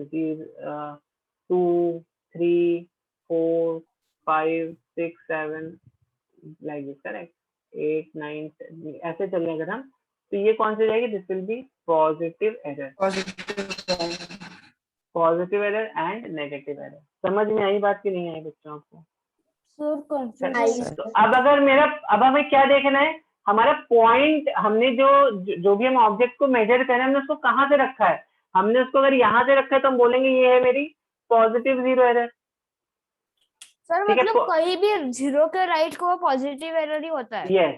2 3 4 5 6 7 लाइक दिस, करेक्ट, 8 9 10 ऐसे चल रहे हैं अगर हम, तो ये कौन सी हो जाएगी, this will be positive error, positive positive error and negative error. समझ में आई बात कि नहीं आई बच्चों आपको? सर कंफ्यूज आई तो अब अगर मेरा, अब हमें क्या देखना है, हमारा पॉइंट, हमने जो भी हम ऑब्जेक्ट को मेजर कर रहे हैं हमने उसको कहाँ से रखा है, हमने उसको अगर यहाँ से रखा है तो हम बोलेंगे ये है मेरी पॉजिटिव जीरो एरर। सर ठीक है, मतलब कहीं भी 0 के राइट को पॉजिटिव एरर ही होता है। यस,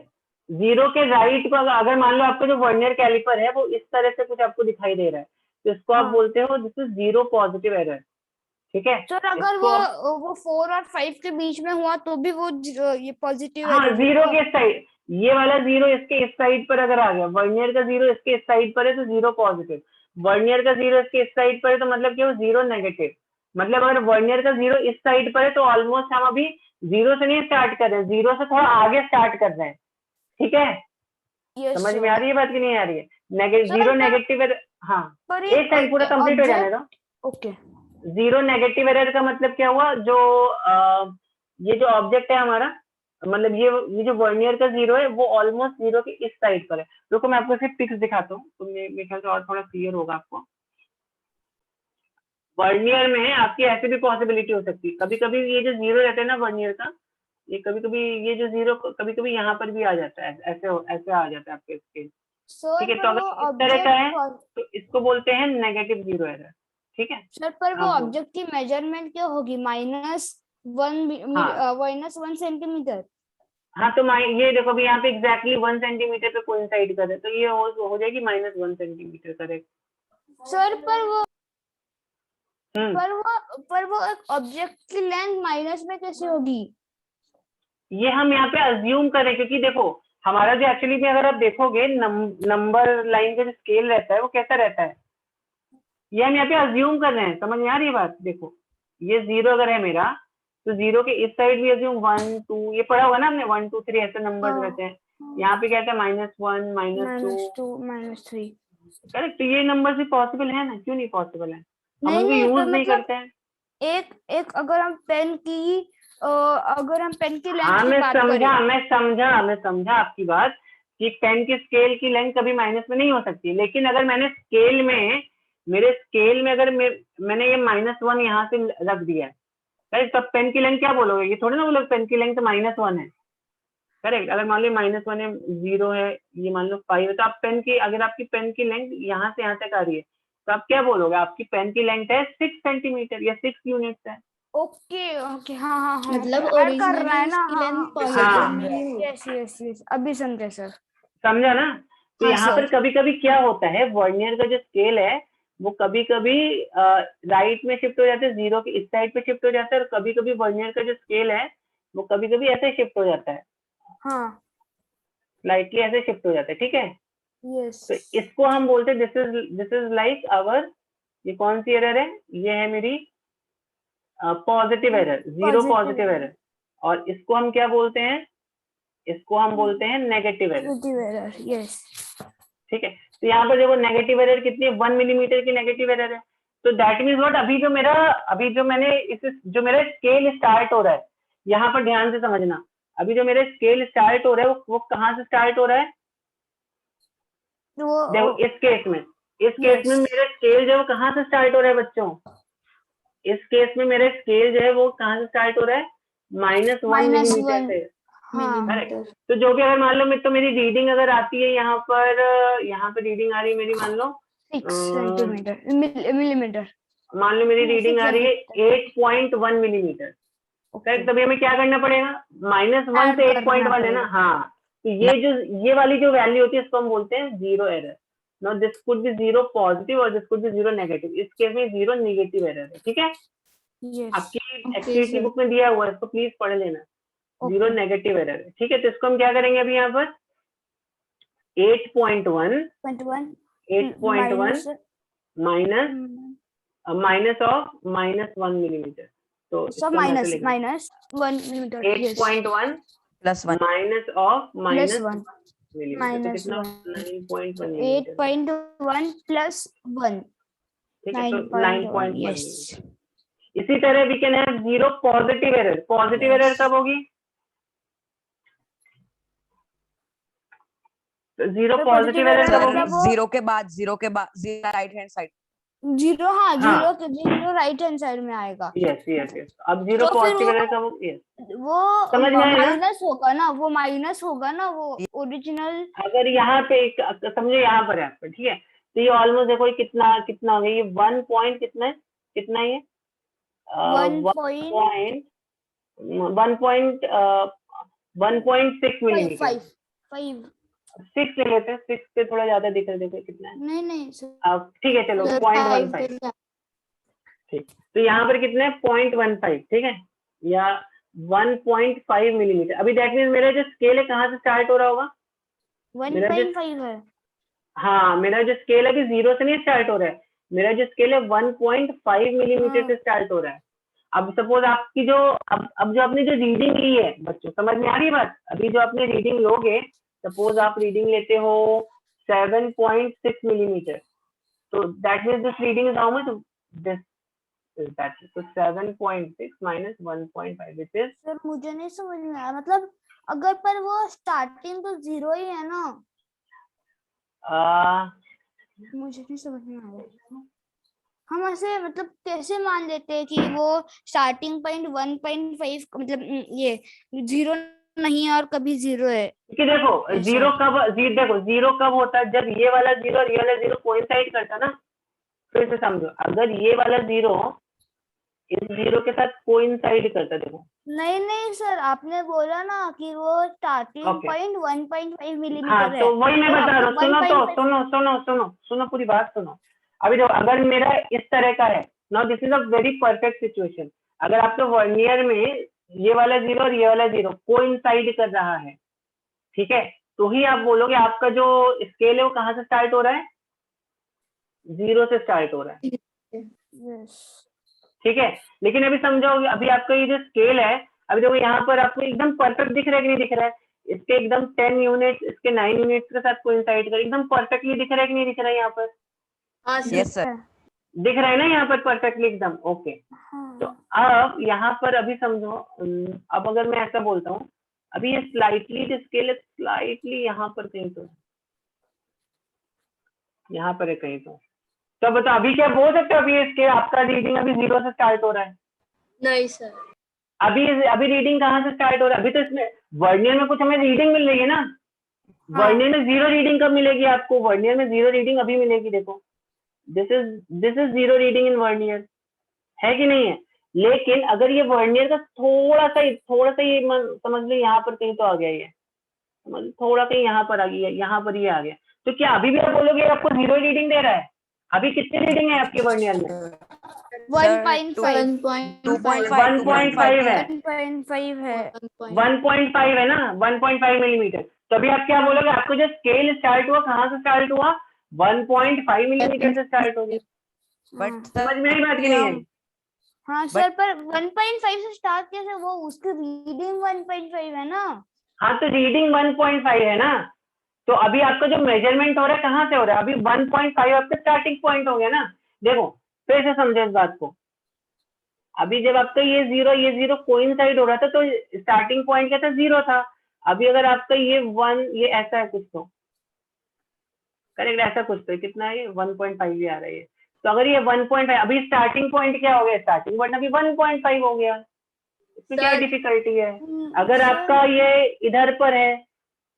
0 के राइट को अगर मान लो आपका जो वर्नियर कैलिपर है वो इस तरह से कुछ आपको दिखाई दे रहा है तो इसको आप हाँ। बोलते हो this is zero positive error. ठीक है, सर अगर इसको वो 4 और 5 के बीच में हुआ तो भी वो ये पॉजिटिव हाँ, एरर जीरो के साइड, ये वाला जीरो इसके इस साइड पर अगर आ गया, वर्नियर का जीरो इसके इस साइड पर है तो जीरो पॉजिटिव, वर्नियर का जीरो इसके इस साइड पर है तो मतलब क्या, जीरो नेगेटिव। मतलब अगर वर्नियर का जीरो इस साइड पर है तो ऑलमोस्ट हम अभी जीरो से नहीं स्टार्ट कर रहे हैं, जीरो से थोड़ा आगे स्टार्ट कर रहे हैं। ठीक है, यस समझ में आ रही है बात कि नहीं आ रही है? सर, जीरो पर- नेगेटिव एरर, हाँ पर एक टाइम पूरा कंप्लीट हो जाने दो। ओके। जीरो नेगेटिव एरर का मतलब क्या हुआ, जो ये जो ऑब्जेक्ट है हमारा, मतलब ये जो वर्नियर का जीरो है वो ऑलमोस्ट जीरो के इस साइड पर है। रुको मैं आपको सिर्फ पिक्स दिखाता हूँ तो मेरे ख्याल से और थोड़ा क्लियर होगा आपको। वर्नियर में आपकी ऐसी भी पॉसिबिलिटी हो सकती है, कभी कभी ये जो जीरो रहता है ना वर्नियर का, ये कभी कभी ये जो जीरो कभी कभी यहाँ पर भी आ जाता है, ऐसे आ जाता है आपके स्केल। ठीक है, तो अगर इस तरह का है तो इसको बोलते हैं नेगेटिव जीरो एरर। ठीक है सर पर वो अब ऑब्जेक्ट की मेजरमेंट क्या होगी, -1 सेंटीमीटर। हाँ, तो ये देखो अभी यहाँ पे एग्जैक्टली 1 सेंटीमीटर पे कोइंसाइड कर रहे तो ये हो जाएगी -1 सेंटीमीटर करेक्ट। सर हम्म, पर वो एक ऑब्जेक्ट की लेंथ माइनस में कैसे होगी? ये हम यहाँ पे अज्यूम करें क्योंकि देखो हमारा जो एक्चुअली में अगर आप देखोगे नंबर लाइन का जो स्केल रहता है वो कैसा रहता है, ये हम यहाँ पे अज्यूम कर रहे हैं। समझ में आ रही है बात? देखो ये जीरो अगर है मेरा तो जीरो के इस साइड भी अज्यूम 1 2, ये पढ़ा होगा ना हमने 1 2 3 ऐसे नंबर्स रहते हैं। यहाँ पे क्या है, -1 -2 -2 -3। करेक्ट। तो ये नंबर भी पॉसिबल है ना, क्यों नहीं पॉसिबल है, हम नहीं उनको नहीं, यूज तो नहीं मतलब करते हैं। एक अगर हम पेन की लेंथ हाँ की बात करें, मैं समझा आपकी बात कि पेन की स्केल की लेंथ कभी माइनस में नहीं हो सकती, लेकिन अगर मैंने स्केल में, मेरे स्केल में अगर मैंने ये -1 यहाँ से रख दिया है, करेक्ट, तब पेन की लेंथ क्या बोलोगे, ये थोड़ी ना बोलोगे पेन की लेंथ -1 है। करेक्ट, अगर मान लो -1 है, 0 है, ये मान लो 5 है, तो आप पेन की, अगर आपकी पेन की लेंथ यहाँ से यहाँ तक आ रही है तो आप क्या बोलोगे, आपकी पेन की लेंथ है 6 सेंटीमीटर या 6 यूनिट्स है। ओके ओके, हाँ हाँ हाँ, मतलब ऐड कर रहा है ओरिजिनली ना, उसकी हाँ लेंथ हाँ, हाँ। पॉजिटिव में ही होगी। यस यस यस, अभी समझे सर। समझा ना? तो हाँ यहाँ पर सर। कभी कभी क्या होता है, वर्नियर का जो स्केल है वो कभी कभी राइट में शिफ्ट हो जाता है, जीरो के इस साइड पे शिफ्ट हो जाता है, और कभी कभी वर्नियर का जो स्केल है वो कभी कभी ऐसे शिफ्ट हो जाता है, हाँ स्लाइटली ऐसे शिफ्ट हो जाता है। ठीक है, यस। तो इसको हम बोलते हैं दिस इज लाइक आवर, ये कौन सी एरर है, ये है मेरी positive error, zero positive error. और इसको हम क्या बोलते हैं, इसको हम बोलते हैं negative error. Positive error, yes. ठीक है, तो यहाँ पर देखो नेगेटिव एरर कितनी है, 1 मिलीमीटर की नेगेटिव एरर है। तो दैट मीन्स व्हाट, अभी जो मैंने जो मेरा स्केल स्टार्ट हो रहा है, यहाँ पर ध्यान से समझना, अभी जो मेरा स्केल स्टार्ट हो रहा है वो कहाँ से स्टार्ट हो रहा है, देखो इस केस में मेरा स्केल जो है वो कहाँ से स्टार्ट हो रहा है बच्चों, इस केस में मेरा स्केल जो है वो कहाँ से स्टार्ट हो रहा है, -1 मिलीमीटर से। हाँ मिलीमीटर। तो जो भी अगर मान लो तो मेरी रीडिंग अगर आती है यहाँ पे रीडिंग आ रही है मेरी, मान लो 6 सेंटीमीटर मिलीमीटर, मान लो मेरी रीडिंग आ रही है 6 8.1 मिलीमीटर। करेक्ट, तभी हमें क्या करना पड़ेगा, -1 से 8.1 है ना, हाँ। तो ये वाली जो वैल्यू होती है इसको हम बोलते हैं zero error. Now this could be zero positive और this could be zero negative, इस केस में जीरो नेगेटिव एरर है। ठीक है, आपकी एक्टिविटी बुक में दिया हुआ है, इसको प्लीज पढ़ लेना, जीरो नेगेटिव एरर है। ठीक है, तो इसको हम क्या करेंगे अभी यहाँ पर 8.1 माइनस ऑफ -1 मिलीमीटर, तो सब minus 1 millimetre, 8.1 +1 minus of -1 +1 millimetre, तो कितना 9.1 मिलीमीटर। 8.1 +1 ठीक है, तो 9.1, 9.1 यस। मिलीमीटर। इसी तरह we can have zero positive error. Positive error कब होगी, जीरो तो पॉजिटिव positive एरर error कब मतलब होगी? वो जीरो के बाद zero right hand side. Zero, हाँ हाँ जीरो राइट हैंड साइड में आएगा। यस यस यस, अब जीरो तो फिर पॉजिटिव एरर कब होगी? Yes. वो समझ में आया ना? माइनस होगा ना, वो माइनस होगा ना, वो ओरिजिनल। अगर यहाँ पे एक समझो यहाँ पर है आपका, ठीक है, तो ये ऑलमोस्ट देखो ये कितना कितना हो गया, ये 1 पॉइंट कितना है, कितना ये 1.6 मिलीमीटर, फाइव फाइव 6 ले लेते हैं, 6 पे थोड़ा ज्यादा दिख रहा है, देखो कितना है। नहीं सर, अब ठीक है चलो सर 0.15, ठीक, तो यहाँ पर कितना है 0.15, ठीक है, या 1.5 मिलीमीटर। अभी दैट मीन मेरा जो स्केल है कहाँ से स्टार्ट हो रहा होगा? मेरा जो 1.5 है। हाँ, मेरा जो स्केल अभी 0 से नहीं स्टार्ट हो रहा है, मेरा जो स्केल है 1.5 मिलीमीटर हाँ। से स्टार्ट हो रहा है। अब सपोज आपकी जो अब जो आपने जो रीडिंग ली है बच्चों, समझ में आ रही है बात? अभी जो आपने रीडिंग लोगे, सपोज आप रीडिंग लेते हो 7.6 मिलीमीटर, तो that means this reading is how much? This is that, तो 7.6 माइनस 1.5 विच इज, सर मुझे नहीं समझ में आया, मतलब अगर पर वो स्टार्टिंग तो जीरो ही है ना, मुझे नहीं समझ में आया। हम ऐसे मतलब कैसे मान लेते हैं कि वो स्टार्टिंग पॉइंट 1.5 मतलब ये जीरो नहीं है और कभी जीरो है? कि देखो ऐसा। जीरो कब देखो जीरो कब होता है? जब ये वाला जीरो और ये वाला जीरो कोइंसाइड करता ना। फिर से समझो, अगर ये वाला जीरो इस जीरो के साथ कोइंसाइड करता, देखो नहीं सर, आपने बोला ना कि वो स्टार्टिंग ओके, पॉइंट 1.5 हाँ मिलीमीटर है, तो वही मैं तो बता रहा आपने हूँ, सुनो तो 1.5। सुनो सुनो सुनो सुनो पूरी बात सुनो। अभी देखो अगर मेरा इस तरह का है, now this is a very perfect situation. अगर आपके वर्नियर में ये वाला जीरो और ये वाला जीरो कोइंसाइड कर रहा है, ठीक है, तो ही आप बोलोगे आपका जो स्केल है वो कहाँ से स्टार्ट हो रहा है? जीरो से स्टार्ट हो रहा है, यस। ठीक है। लेकिन अभी समझो, अभी आपका ये जो स्केल है, अभी देखो यहाँ पर आपको एकदम परफेक्ट दिख रहा है कि नहीं दिख रहा है? इसके एकदम 10 यूनिट, इसके 9 यूनिट्स के साथ कोइंसाइड कर एकदम परफेक्टली दिख रहा है कि नहीं दिख रहा है? यहाँ पर हाँ सर। Yes sir. दिख रहा है ना यहाँ पर परफेक्टली एकदम ओके। तो अब यहाँ पर अभी समझो, अब अगर मैं ऐसा बोलता हूँ, अभी ये स्लाइटली जो स्केल है स्लाइटली यहाँ पर कहीं तो, यहाँ पर है कहीं तो बताओ अभी क्या बोल सकते हो? अभी ये स्केल आपका रीडिंग अभी जीरो से स्टार्ट हो रहा है। नहीं सर। अभी अभी रीडिंग कहाँ से स्टार्ट हो रहा है? अभी तो इसमें वर्नियर में कुछ हमें रीडिंग मिल रही है ना। वर्नियर में जीरो रीडिंग कब मिलेगी आपको? वर्नियर में जीरो रीडिंग अभी मिलेगी, देखो this is zero reading in vernier, है कि नहीं है? लेकिन अगर ये वर्नियर का थोड़ा सा ये समझ लो यहाँ पर कहीं तो आ गया, ये समझ लो थोड़ा कहीं यहाँ पर आ गया, यहाँ पर ये आ गया, तो क्या अभी भी आप बोलोगे आपको जीरो रीडिंग दे रहा है? अभी कितनी रीडिंग है आपके वर्नियर में? 1.5 1.5 है, 1.5 है। 1.5 है ना, 1.5 मिलीमीटर। तो अभी आप क्या बोलोगे? आपको जो स्केल स्टार्ट हुआ कहाँ से स्टार्ट हुआ? 1.5 मिलीमीटर से स्टार्ट हो गया। बट समझ में आई बात की नहीं आई? हाँ सर, पर 1.5 से स्टार्ट कैसे? वो उसकी रीडिंग 1.5 है ना। हाँ तो रीडिंग 1.5 है ना, तो अभी आपका जो मेजरमेंट हो रहा है कहाँ से हो रहा है? अभी 1.5 आपका स्टार्टिंग पॉइंट हो गया ना। देखो फिर से समझे इस बात को, अभी जब आपका ये जीरो कोइंसाइड हो रहा था तो स्टार्टिंग पॉइंट क्या था? जीरो था। अभी अगर आपका ये 1, ये ऐसा है कुछ तो करेक्ट, ऐसा कुछ तो कितना है? ये 1.5 ही आ रहा है। तो अगर ये 1.5, अभी स्टार्टिंग पॉइंट क्या हो गया? स्टार्टिंग पॉइंट अभी 1.5 हो गया, इसमें क्या सर। डिफिकल्टी है? अगर आपका ये इधर पर है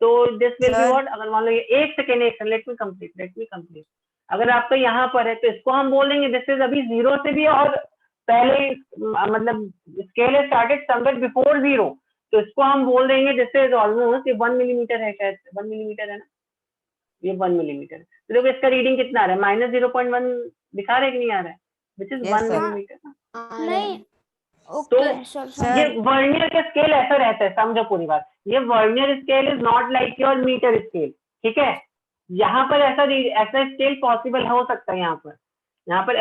तो दिस विल बी व्हाट? अगर मान लो ये एक सेकेंड लेट मी कंप्लीट। अगर आपका यहाँ पर है तो इसको हम बोलेंगे दिस इज अभी जीरो से भी और पहले, मतलब scale started somewhere before zero, तो इसको हम बोल देंगे दिस इज ऑलमोस्ट 1 मिलीमीटर है, शायद 1 मिलीमीटर है ना, ये 1 मिलीमीटर। तो देखो इसका रीडिंग कितना आ रहा है? माइनस 0.1 दिखा रहा है कि नहीं आ रहा है? Which is 1 millimetre. नहीं, तो ओके सर। ये वर्नियर का स्केल ऐसा रहता है, समझो पूरी बात। ये vernier scale is not like your metre scale, ठीक है? यहाँ पर ऐसा स्केल पॉसिबल हो सकता है, यहाँ पर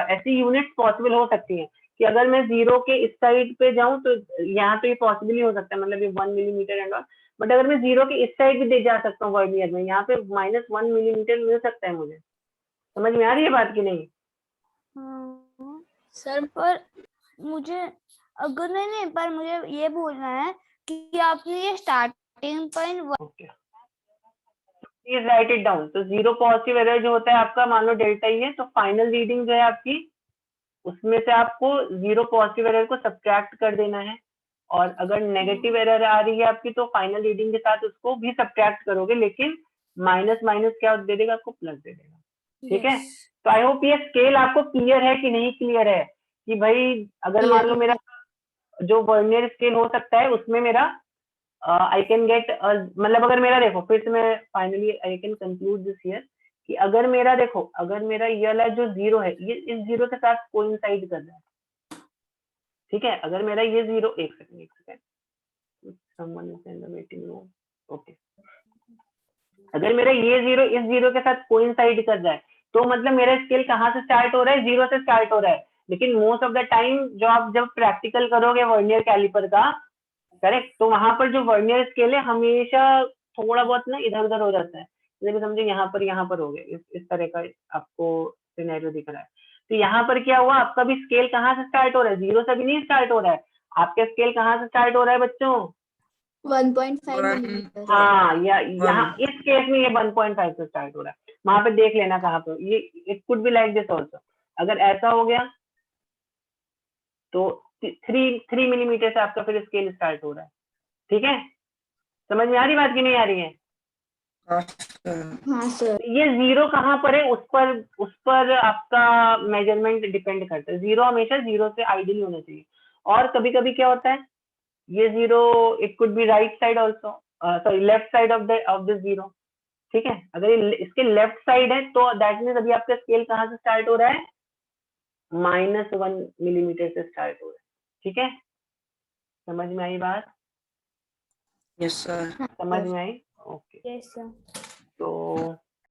ऐसी यूनिट्स पॉसिबल हो सकती हैं कि अगर मैं जीरो के इस साइड पे जाऊं तो यहाँ तो ये पॉसिबल ही हो सकता है, मतलब ये 1 मिलीमीटर एंड ऑल। बट अगर मैं जीरो के इस साइड भी दे जा सकता हूँ वर्नियर में, यहाँ पे -1 मिलीमीटर मिल सकता है मुझे। समझ में आ रही है बात की नहीं? सर पर मुझे अगर नहीं, पर मुझे ये बोलना है कि आपने ये starting point okay please right it down. तो जीरो पॉजिटिव एरर जो होता है आपका, मान लो डेल्टा ई है, तो फाइनल रीडिंग जो है आपकी, उसमें से आपको जीरो पॉजिटिव एरर को सब्ट्रैक्ट कर देना है, और अगर नेगेटिव एरर आ रही है आपकी तो फाइनल रीडिंग के साथ उसको भी सब्ट्रैक्ट करोगे, लेकिन माइनस माइनस क्या दे देगा आपको, प्लस दे देगा। ठीक है, तो आई होप ये स्केल आपको क्लियर है कि नहीं क्लियर है, कि भाई अगर मान लो मेरा जो वर्नियर स्केल हो सकता है उसमें मेरा आई कैन गेट, मतलब अगर मेरा देखो, फिर से मैं finally I can conclude this here, कि अगर मेरा देखो, अगर मेरा ये वाला जो जीरो है, ये इस जीरो के साथ कोइंसाइड कर रहा है, ठीक है, अगर मेरा ये जीरो, एक second, someone is in the waiting room, okay, अगर मेरा ये जीरो इस जीरो के साथ कोइंसाइड कर रहा है, तो मतलब मेरा स्केल कहाँ से स्टार्ट हो रहा है, जीरो से स्टार्ट हो रहा है। लेकिन मोस्ट ऑफ द टाइम जो आप जब प्रैक्टिकल करोगे वर्नियर कैलिपर का, करेक्ट, तो वहां पर जो वर्नियर स्केल है हमेशा थोड़ा बहुत ना इधर उधर हो जाता है, जैसे समझे यहाँ पर हो गए, इस तरह का आपको सिनेरियो दिख रहा है। तो यहाँ पर क्या हुआ, आपका भी स्केल कहाँ से स्टार्ट हो रहा है, जीरो से भी नहीं स्टार्ट हो रहा है, आपका स्केल कहाँ से स्टार्ट हो रहा है बच्चों, 1.5 मिलीमीटर। हाँ, यहाँ इस केस में ये 1.5 से स्टार्ट हो रहा है, वहां पे देख लेना कहाँ पे, ये it could be like this also, अगर ऐसा हो गया तो 3 मिलीमीटर से आपका फिर स्केल स्टार्ट हो रहा है। ठीक है, समझ में आ रही बात की नहीं आ रही है? हाँ सर। ये जीरो कहाँ पर है, उस पर आपका मेजरमेंट डिपेंड करता है, जीरो हमेशा जीरो से आइडियल होना चाहिए। और कभी कभी क्या होता है, ये zero it could be right side also, sorry left side of this zero. ठीक है, अगर ये इसके लेफ्ट साइड है तो दैट मीन्स अभी आपका स्केल कहाँ से स्टार्ट हो रहा है, -1 मिलीमीटर से स्टार्ट हो रहा है। ठीक है, समझ में आई बात? Yes sir. समझ में आई? Okay, yes sir. तो